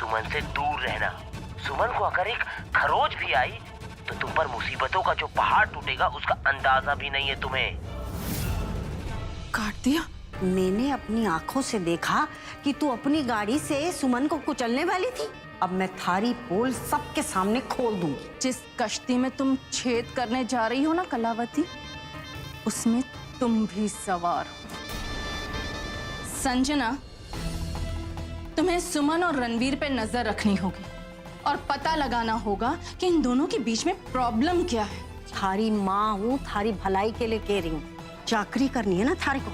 सुमन से दूर रहना। सुमन को अगर एक खरोच भी आई तो तुम पर मुसीबतों का जो पहाड़ टूटेगा उसका अंदाजा भी नहीं है तुम्हें। काट दिया? मैंने अपनी आंखों से देखा कि तू अपनी गाड़ी से सुमन को कुचलने वाली थी। अब मैं थारी पोल सबके सामने खोल दूंगी। जिस कश्ती में तुम छेद करने जा रही हो ना कलावती, उसमें तुम भी सवार हो। संजना, तुम्हें सुमन और रणवीर पे नजर रखनी होगी और पता लगाना होगा कि इन दोनों के बीच में प्रॉब्लम क्या है। थारी माँ हूँ, थारी भलाई के लिए कह रही हूँ। चाकरी करनी है ना थारी को,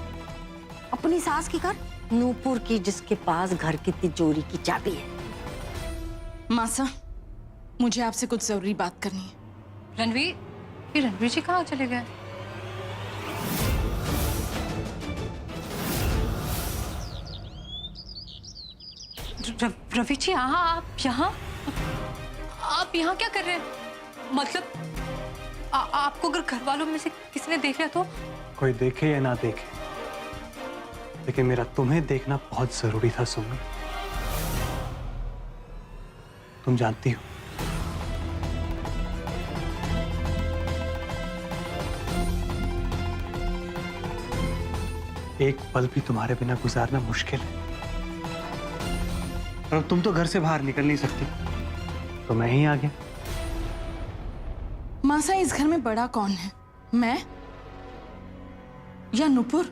अपनी सास की कर, नूपुर की जिसके पास घर की तिजोरी की चाबी है। मासा, मुझे आपसे कुछ जरूरी बात करनी है। रणवीर जी कहाँ चले गए? रवि जी, आप यहाँ क्या कर रहे हैं? मतलब आपको अगर घर वालों में से किसी ने देख लिया तो? कोई देखे या ना देखे, लेकिन मेरा तुम्हें देखना बहुत जरूरी था सुमन। तुम जानती हो, एक पल भी तुम्हारे बिना गुजारना मुश्किल है। और अब तुम तो घर से बाहर निकल नहीं सकती, तो मैं ही आ गया। मासा, इस घर में बड़ा कौन है, मैं या नुपुर?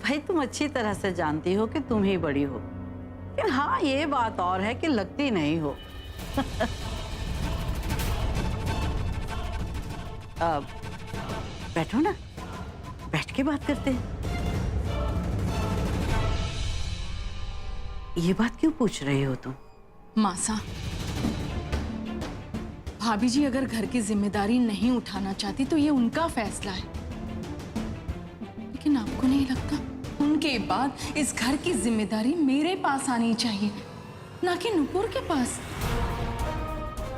भाई, तुम अच्छी तरह से जानती हो कि तुम ही बड़ी हो, लेकिन हाँ, ये बात और है कि लगती नहीं हो। अब बैठो ना, बैठ के बात करते हैं। ये बात क्यों पूछ रहे हो तुम? मासा, भाभी जी अगर घर की जिम्मेदारी नहीं उठाना चाहती तो ये उनका फैसला है, लेकिन आपको नहीं लगता उनके बाद इस घर की जिम्मेदारी मेरे पास आनी चाहिए, ना कि नुपुर के पास?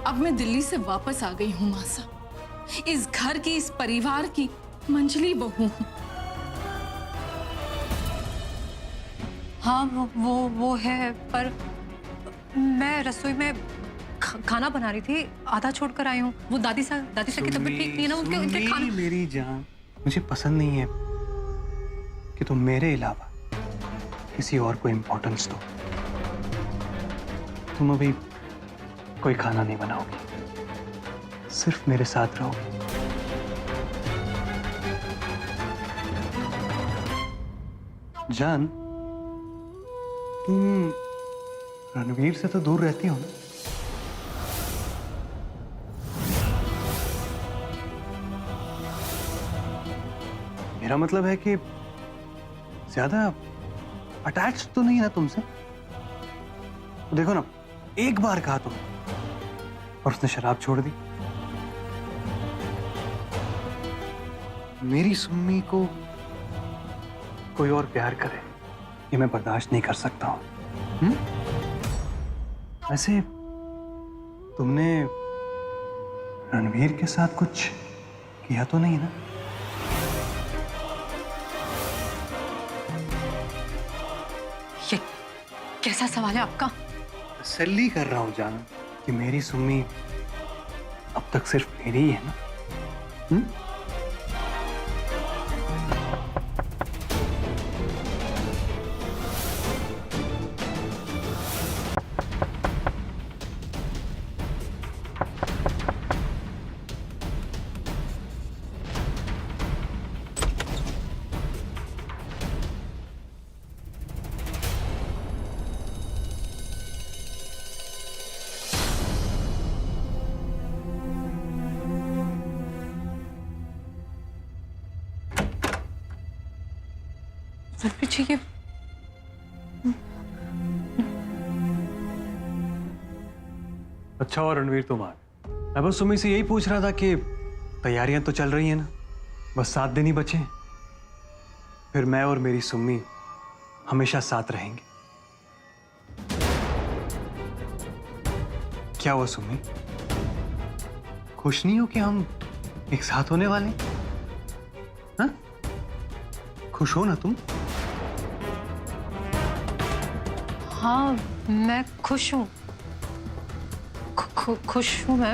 अब मैं दिल्ली से वापस आ गई हूँ मासा, इस घर की, इस परिवार की मंझली बहू हूँ। हाँ, वो है, पर मैं रसोई में खाना बना रही थी, आधा छोड़कर आई हूँ। वो दादी सा की तबीयत ठीक नहीं है ना, उनके खाना। मेरी जान, मुझे पसंद नहीं है कि तुम मेरे अलावा किसी और को इम्पोर्टेंस दो। तुम अभी कोई खाना नहीं बनाओगी, सिर्फ मेरे साथ रहोगी। जान, तुम रणवीर से तो दूर रहती हो ना? मेरा मतलब है कि ज्यादा अटैच तो नहीं है ना तुमसे? तो देखो ना, एक बार कहा तुम और उसने शराब छोड़ दी। मेरी सुम्मी को कोई और प्यार करे, ये मैं बर्दाश्त नहीं कर सकता हूं। वैसे तुमने रणवीर के साथ कुछ किया तो नहीं ना? ये कैसा सवाल है आपका? तसल्ली कर रहा हूं जान कि मेरी सुम्मी अब तक सिर्फ मेरी ही है ना? रणवीर जी, ये अच्छा, और रणवीर तुम आ गए। मैं बस सुम्मी से यही पूछ रहा था कि तैयारियां तो चल रही हैं ना, बस 7 दिन ही बचे हैं, फिर मैं और मेरी सुम्मी हमेशा साथ रहेंगे। क्या हुआ सुम्मी, खुश नहीं हो कि हम एक साथ होने वाले हैं? हाँ? खुश हो ना तुम? हाँ, मैं खुश हूँ, खुश हूँ मैं।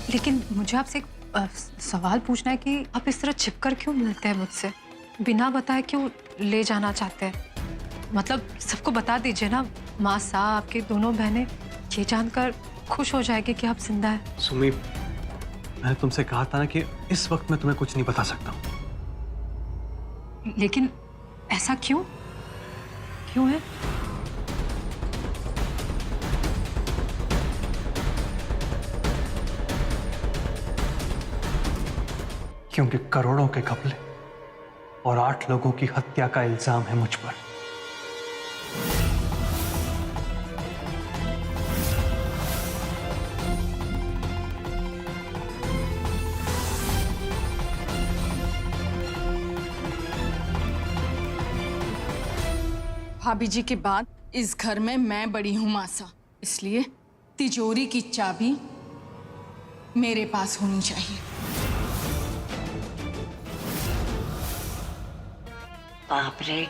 लेकिन मुझे आपसे एक सवाल पूछना है कि आप इस तरह छिपकर क्यों मिलते हैं मुझसे, बिना बताए क्यों ले जाना चाहते हैं? मतलब सबको बता दीजिए ना, माँ साहब, आपकी दोनों बहनें ये जानकर खुश हो जाएगी कि आप जिंदा हैं। सुमी, मैंने तुमसे कहा था ना कि इस वक्त मैं तुम्हें कुछ नहीं बता सकता हूँ। लेकिन ऐसा क्यों है? क्योंकि करोड़ों के घपले और 8 लोगों की हत्या का इल्जाम है मुझ पर। भाभी जी के बाद इस घर में मैं बड़ी हूं मासा, इसलिए तिजोरी की चाबी मेरे पास होनी चाहिए। बाप रे,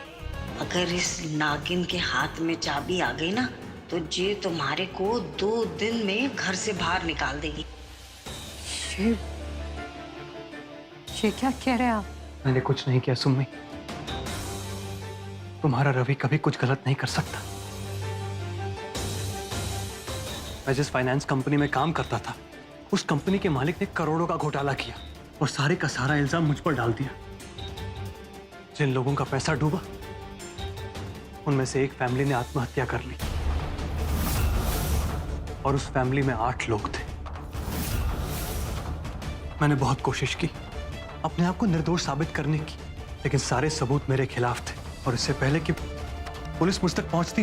अगर इस नागिन के हाथ में चाबी आ गई ना तो जी तुम्हारे को 2 दिन में घर से बाहर निकाल देगी। ये क्या कह रहे हैं आप? मैंने कुछ नहीं किया सुम्मी। तुम्हारा रवि कभी कुछ गलत नहीं कर सकता। मैं जिस फाइनेंस कंपनी में काम करता था, उस कंपनी के मालिक ने करोड़ों का घोटाला किया और सारे का सारा इल्जाम मुझ पर डाल दिया। जिन लोगों का पैसा डूबा, उनमें से एक फैमिली ने आत्महत्या कर ली और उस फैमिली में 8 लोग थे। मैंने बहुत कोशिश की अपने आप को निर्दोष साबित करने की, लेकिन सारे सबूत मेरे खिलाफ थे और इससे पहले कि पुलिस मुझ तक पहुंचती,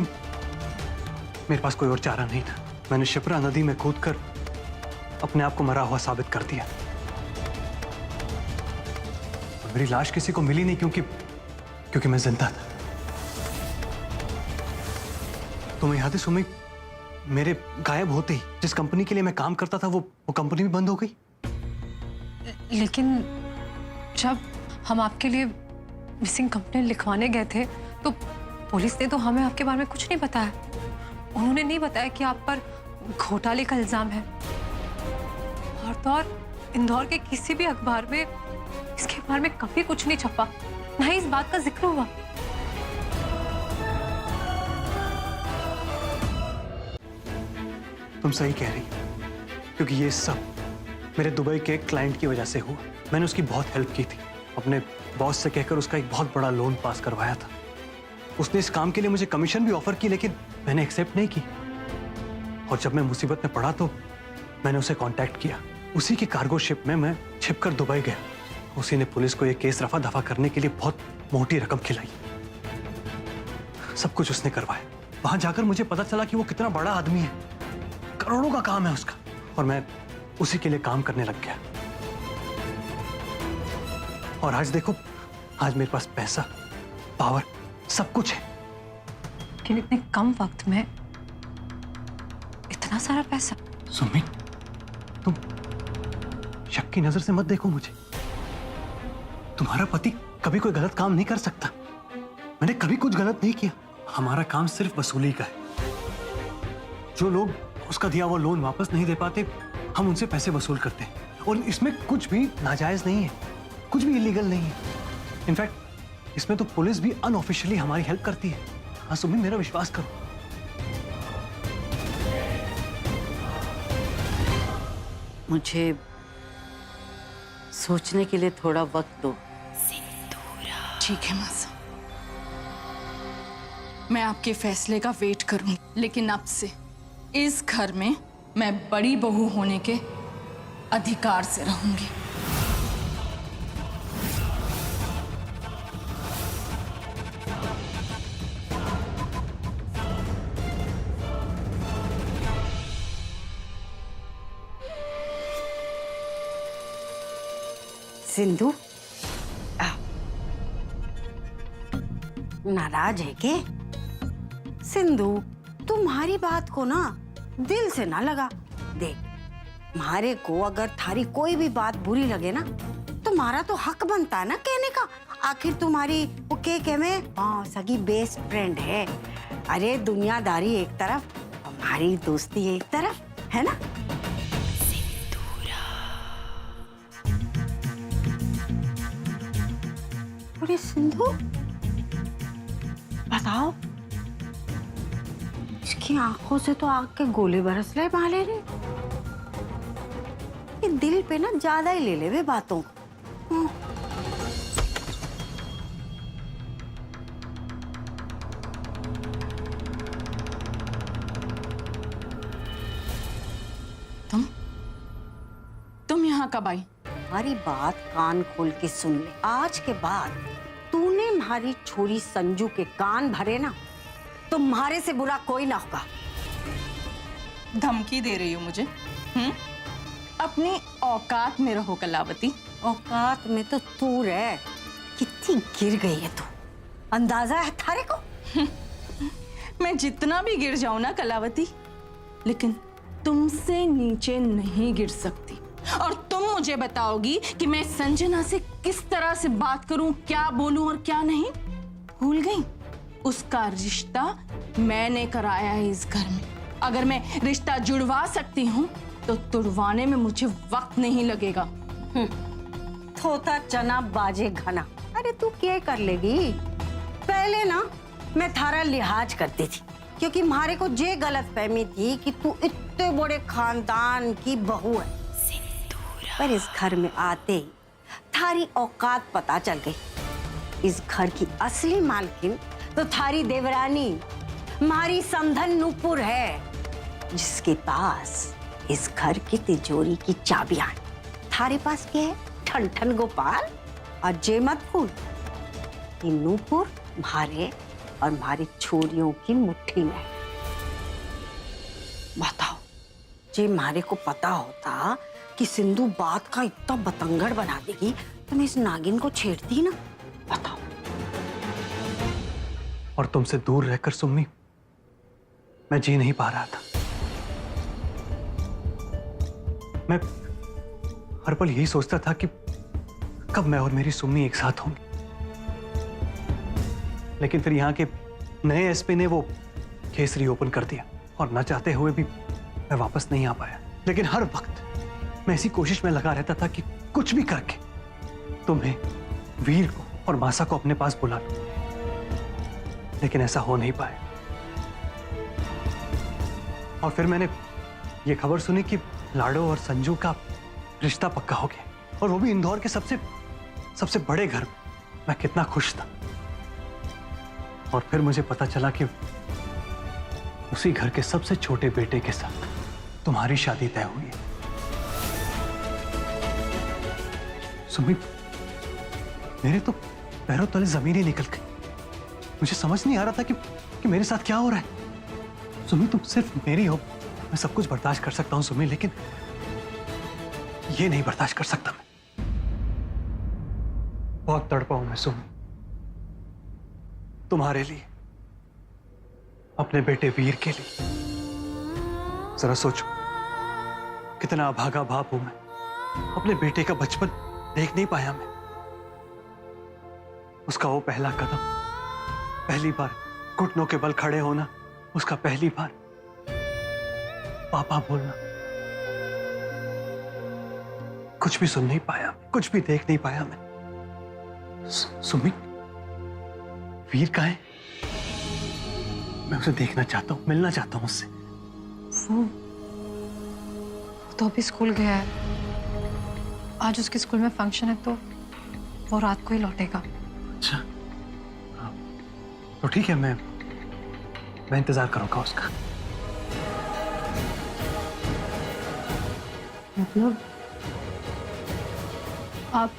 मेरे पास कोई और चारा नहीं था। मैंने शिप्रा नदी में कूदकर अपने आप को मरा हुआ साबित कर दिया। और मेरी लाश किसी को मिली नहीं क्योंकि मैं जिंदा था। तुम्हें याद है सुमी, मेरे गायब होते ही जिस कंपनी के लिए मैं काम करता था वो कंपनी भी बंद हो गई। लेकिन जब हम आपके लिए मिसिंग कंप्लेंट लिखवाने गए थे तो पुलिस ने तो हमें आपके बारे में कुछ नहीं बताया। उन्होंने नहीं बताया कि आप पर घोटाले का इल्जाम है। और तो और इंदौर के किसी भी अखबार में इसके बारे में कभी कुछ नहीं छपा, ना ही इस बात का जिक्र हुआ। तुम सही कह रही, क्योंकि ये सब मेरे दुबई के एक क्लाइंट की वजह से हुआ। मैंने उसकी बहुत हेल्प की थी, अपने बॉस से कहकर उसका एक बहुत बड़ा लोन पास करवाया था। उसने इस काम के लिए मुझे कमीशन भी ऑफर की, लेकिन मैंने एक्सेप्ट नहीं की। और जब मैं मुसीबत में पड़ा तो मैंने उसे कांटेक्ट किया। उसी की कार्गो शिप में मैं छिपकर दुबई गया। उसी ने पुलिस को यह केस रफा दफा करने के लिए बहुत मोटी रकम खिलाई। सब कुछ उसने करवाया। वहां जाकर मुझे पता चला कि वो कितना बड़ा आदमी है, करोड़ों का काम है उसका, और मैं उसी के लिए काम करने लग गया। और आज देखो, आज मेरे पास पैसा, पावर, सब कुछ है। लेकिन इतने कम वक्त में इतना सारा पैसा? सुमी, तुम शक की नजर से मत देखो मुझे। तुम्हारा पति कभी कोई गलत काम नहीं कर सकता। मैंने कभी कुछ गलत नहीं किया। हमारा काम सिर्फ वसूली का है। जो लोग उसका दिया हुआ लोन वापस नहीं दे पाते, हम उनसे पैसे वसूल करते हैं। और इसमें कुछ भी नाजायज नहीं है, कुछ भी इलीगल नहीं है। इनफैक्ट इसमें तो पुलिस भी अनऑफिशियली हमारी हेल्प करती है। हाँ सुमी, मेरा विश्वास करो। मुझे सोचने के लिए थोड़ा वक्त दो। ठीक है मासा, मैं आपके फैसले का वेट करूंगी, लेकिन अब से इस घर में मैं बड़ी बहू होने के अधिकार से रहूंगी। सिंधु, नाराज है के? सिंधु, तुम्हारी बात को ना दिल से ना लगा। देख, हमारे को अगर थारी कोई भी बात बुरी लगे ना, तुम्हारा तो हक बनता है ना कहने का। आखिर तुम्हारी वो के में हाँ सगी बेस्ट फ्रेंड है। अरे दुनियादारी एक तरफ, हमारी दोस्ती एक तरफ, है ना? अरे सिंधु, बताओ, इसकी आंखों से तो आग के गोले बरस रहे भाले रे। ये दिल पे ना ज्यादा ही ले ले वे बातों को। तुम यहाँ कब आई? हमारी बात कान खोल के सुन ले। आज के बाद तूने हमारी छोरी संजू के कान भरे ना, तुम्हारे से बुरा कोई ना होगा। धमकी दे रही हो मुझे? अपनी औकात में रहो कलावती। औकात में तो तू रह। कितनी गिर गई है तू, अंदाजा है थारे को? मैं जितना भी गिर जाऊं ना कलावती, लेकिन तुमसे नीचे नहीं गिर सकती। और तुम मुझे बताओगी कि मैं संजना से किस तरह से बात करूं, क्या बोलूं और क्या नहीं? भूल गई? उसका रिश्ता मैंने कराया है इस घर में। अगर मैं रिश्ता जुड़वा सकती हूं तो तुड़वाने में मुझे वक्त नहीं लगेगा। थोता चना बाजे घना। अरे तू क्या कर लेगी? पहले ना मैं थारा लिहाज करती थी, क्योंकि हमारे को ये गलत फहमी थी कि तू इतने बड़े खानदान की बहू है। पर इस घर में आते ही थारी औकात पता चल गई। इस घर की असली मालकिन तो थारी देवरानी मारी समधन नूपुर है, जिसके पास इस घर की तिजोरी की चाबियां हैं। थारे पास क्या है? ठन ठन गोपाल। और जे मत भूल कि नूपुर मारे और मारी छोरियों की मुट्ठी में। बताओ, जे मारे को पता होता कि सिंधु बात का इतना बतंगड़ बना देगी तो मैं इस नागिन को छेड़ती ना। बताओ। और तुमसे दूर रहकर सुम्मी मैं जी नहीं पा रहा था। मैं हर पल यही सोचता था कि कब मैं और मेरी सुम्मी एक साथ होंगे। लेकिन फिर यहाँ के नए एसपी ने वो केस रीओपन कर दिया और न चाहते हुए भी मैं वापस नहीं आ पाया। लेकिन हर वक्त मैं इसी कोशिश में लगा रहता था कि कुछ भी करके तुम्हें, वीर को और मासा को अपने पास बुला लूं। लेकिन ऐसा हो नहीं पाया। और फिर मैंने ये खबर सुनी कि लाडो और संजू का रिश्ता पक्का हो गया, और वो भी इंदौर के सबसे बड़े घर में। मैं कितना खुश था। और फिर मुझे पता चला कि उसी घर के सबसे छोटे बेटे के साथ तुम्हारी शादी तय हुई है। सुमित, मेरे तो पैरों तले जमीन ही निकल गई। मुझे समझ नहीं आ रहा था कि मेरे साथ क्या हो रहा है। सुमी, तुम सिर्फ मेरी हो। मैं सब कुछ बर्दाश्त कर सकता हूं सुमी, लेकिन ये नहीं बर्दाश्त कर सकता मैं। बहुत तड़पा हूं मैं सुमी, तुम्हारे लिए, अपने बेटे वीर के लिए। जरा सोचो, कितना अभागा बाप हूं मैं। अपने बेटे का बचपन देख नहीं पाया मैं। उसका वो पहला कदम, पहली बार घुटनों के बल खड़े होना, उसका पहली बार पापा बोलना, कुछ भी सुन नहीं पाया, कुछ भी देख नहीं पाया मैं। सुमी, वीर कहाँ है? मैं उसे देखना चाहता हूं, मिलना चाहता हूं उससे। वो तो अभी स्कूल गया है। आज उसके स्कूल में फंक्शन है, तो वो रात को ही लौटेगा। अच्छा, हाँ, तो ठीक है, मैं इंतजार करूंगा उसका। मतलब आप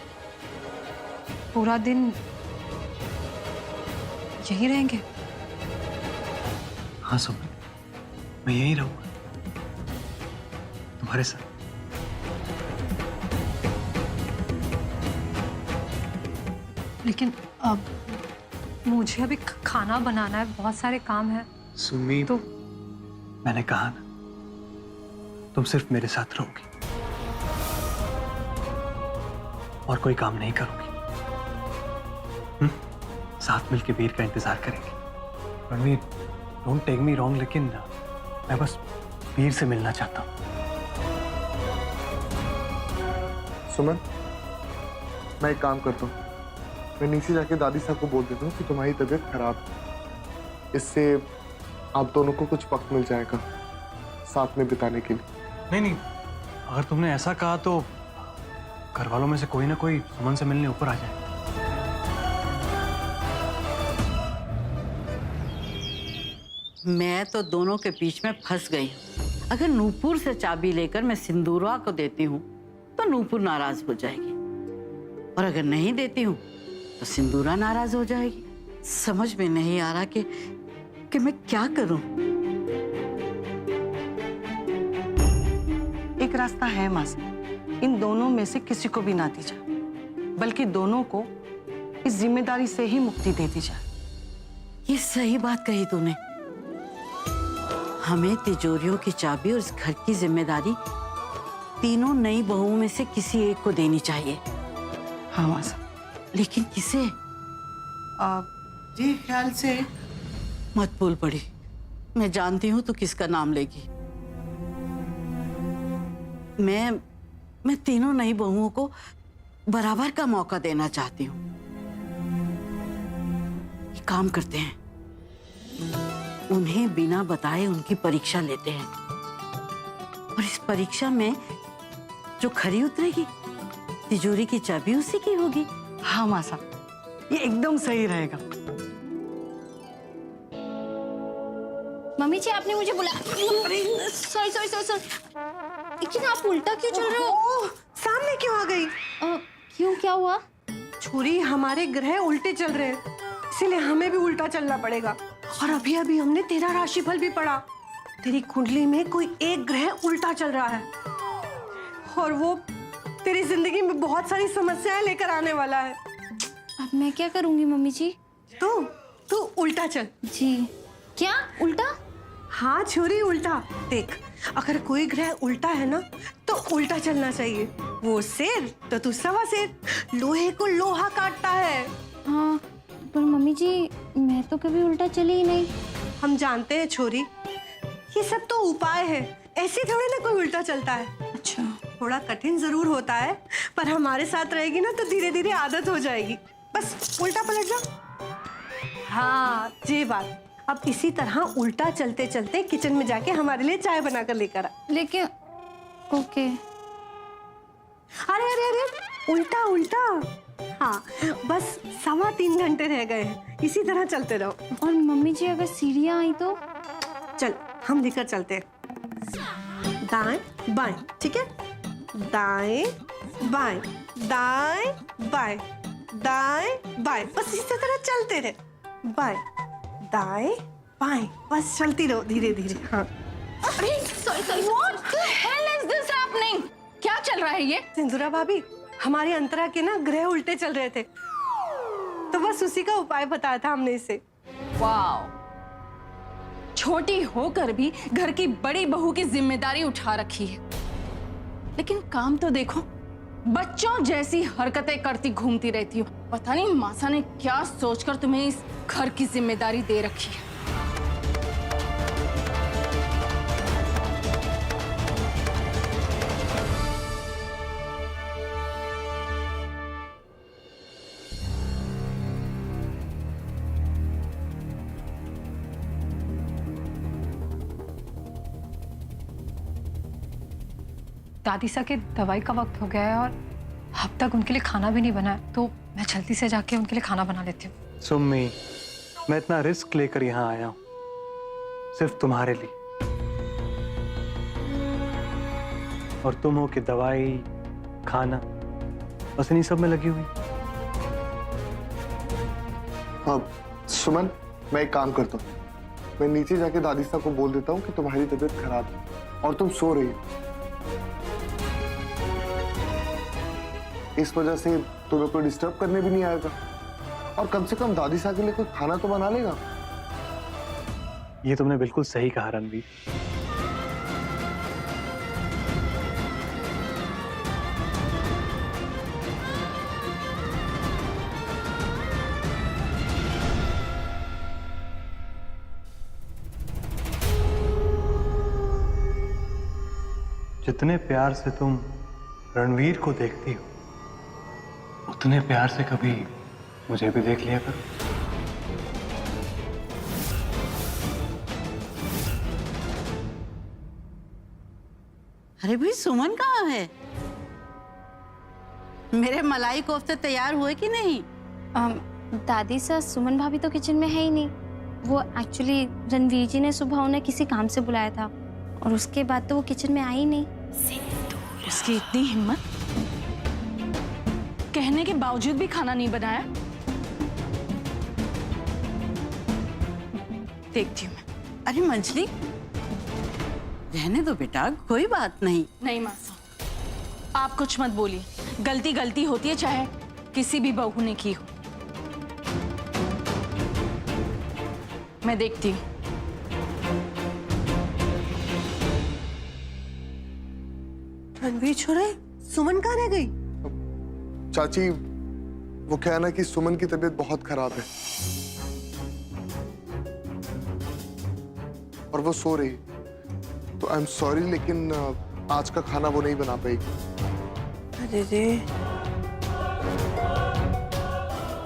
पूरा दिन यहीं रहेंगे? हाँ सुमी, मैं यहीं रहूंगा तुम्हारे साथ। लेकिन अब मुझे अभी खाना बनाना है, बहुत सारे काम हैं। सुमी, तो मैंने कहा ना, तुम सिर्फ मेरे साथ रहोगी और कोई काम नहीं करोगी। साथ मिलके वीर का इंतजार करेंगे। Ranveer, don't take me wrong, लेकिन मैं बस वीर से मिलना चाहता हूँ। सुमन, मैं एक काम करता हूँ, मैं नीचे जाके दादी साहब को बोल देता हूँ कि तुम्हारी तबीयत खराब है। इससे आप दोनों को कुछ वक्त मिल जाएगा साथ में बिताने के लिए। नहीं, अगर तुमने ऐसा कहा तो घर वालों में से कोई ना कोई सुमन से मिलने ऊपर आ जाए। मैं तो दोनों के बीच में फंस गई हूँ। अगर नूपुर से चाबी लेकर मैं सिंदूरा को देती हूँ तो नूपुर नाराज हो जाएगी, और अगर नहीं देती हूँ तो सिंदूरा नाराज हो जाएगी। समझ में नहीं आ रहा कि मैं क्या करूं। एक रास्ता है मासी, इन दोनों में से किसी को भी ना दी जाए, बल्कि दोनों को इस जिम्मेदारी से ही मुक्ति दे दी जाए। ये सही बात कही तूने। हमें तिजोरियों की चाबी और इस घर की जिम्मेदारी तीनों नई बहुओं में से किसी एक को देनी चाहिए। हाँ मासा। लेकिन किसे? जी ख्याल से मत भूल पड़ी, मैं जानती हूं तू किसका नाम लेगी। मैं तीनों नई बहुओं को बराबर का मौका देना चाहती हूँ। एक काम करते हैं, उन्हें बिना बताए उनकी परीक्षा लेते हैं, और इस परीक्षा में जो खरी उतरेगी तिजोरी की चाबी उसी की होगी। हाँ मासा, ये एकदम सही रहेगा। मम्मी जी, आपने मुझे बुला। सॉरी सॉरी सॉरी सॉरी, लेकिन आप उल्टा क्यों चल रहे हो? सामने क्यों आ गई? क्यों, क्या हुआ? छोरी, हमारे ग्रह उल्टे चल रहे हैं, इसीलिए हमें भी उल्टा चलना पड़ेगा। और अभी अभी हमने तेरा राशिफल भी पढ़ा, तेरी कुंडली में कोई एक ग्रह उल्टा चल रहा है, और वो तेरी जिंदगी में बहुत सारी समस्याएं लेकर आने वाला है। अब मैं क्या करूंगी मम्मी जी? तू उल्टा चल। जी? क्या उल्टा? हाँ छोरी, उल्टा। देख, अगर कोई ग्रह उल्टा है ना तो उल्टा चलना चाहिए। वो शेर तो तू सवा शेर, लोहे को लोहा काटता है। हाँ, पर मम्मी जी मैं तो कभी उल्टा चली ही नहीं। हम जानते हैं छोरी, ये सब तो उपाय है, ऐसे थोड़ी ना कोई उल्टा चलता है। अच्छा, थोड़ा कठिन जरूर होता है, पर हमारे साथ रहेगी ना तो धीरे धीरे आदत हो जाएगी। बस उल्टा पलट जा। हाँ, ये बात। अब इसी तरह उल्टा चलते चलते किचन में जाके हमारे लिए चाय बनाकर लेकर आ। लेकिन ओके। अरे अरे अरे, उल्टा उल्टा। हाँ, बस 3.25 घंटे रह गए हैं, इसी तरह चलते रहो। और मम्मी जी अगर सीढ़ियाँ आई तो? चल, हम लेकर चलते हैं। दाएं बाएं, ठीक है? दाएं बाएं, दाएं बाएं, दाएं बाएं, बस इसी तरह चलते रहे। बाएं दाएं बाएं, बस चलती रहो धीरे धीरे। हाँ। अरे sorry sorry, what the hell is this happening? क्या चल रहा है ये? सिंदूरा भाभी, हमारे अंतरा के ना ग्रह उल्टे चल रहे थे, तो बस उसी का उपाय बताया था हमने इसे। वाओ, छोटी होकर भी घर की बड़ी बहू की जिम्मेदारी उठा रखी है, लेकिन काम तो देखो, बच्चों जैसी हरकतें करती घूमती रहती हो। पता नहीं मासा ने क्या सोचकर तुम्हें इस घर की जिम्मेदारी दे रखी है। दादी सा के दवाई का वक्त हो गया है और अब तक उनके लिए खाना भी नहीं बना है, तो मैं जल्दी से जाके उनके लिए खाना बना लेती हूँ। सुम्मी, मैं इतना रिस्क लेकर यहाँ आया हूँ सिर्फ तुम्हारे लिए, और तुम हो कि दवाई खाना बस इन्हीं सब में लगी हुई। अब सुमन, मैं एक काम करता हूँ, मैं नीचे जाके दादी साहब को बोल देता हूँ कि तुम्हारी तबीयत खराब है और तुम सो रही हो। इस वजह से तुम्हें कोई डिस्टर्ब करने भी नहीं आएगा, और कम से कम दादी साहब के लिए कोई खाना तो बना लेगा। ये तुमने बिल्कुल सही कहा रणवीर। जितने प्यार से तुम रणवीर को देखती हो उतने प्यार से कभी मुझे भी देख लिया करो। अरे भाई सुमन कहाँ है? मेरे मलाई कोफ्ते तैयार हुए कि नहीं? दादी सर, सुमन भाभी तो किचन में है ही नहीं। वो एक्चुअली रणवीर जी ने सुबह उन्हें किसी काम से बुलाया था और उसके बाद तो वो किचन में आई ही नहीं। उसकी इतनी हिम्मत, कहने के बावजूद भी खाना नहीं बनाया। देखती हूँ मैं। अरे मंजली, रहने दो बेटा, कोई बात नहीं। नहीं मासा, आप कुछ मत बोलिए। गलती गलती होती है, चाहे किसी भी बहू ने की हो। मैं देखती हूँ। रणवीर छोरे, सुमन कहाँ रह गई? चाची, वो क्या है ना कि सुमन की तबीयत बहुत खराब है और वो सो रही। तो आई एम सॉरी, लेकिन आज का खाना वो नहीं बना पाएगी। अरे रे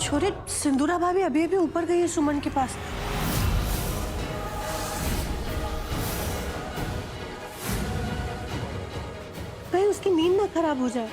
छोरे, सिंदूरा भाभी अभी अभी ऊपर गई है सुमन के पास। कहीं उसकी नींद ना खराब हो जाए।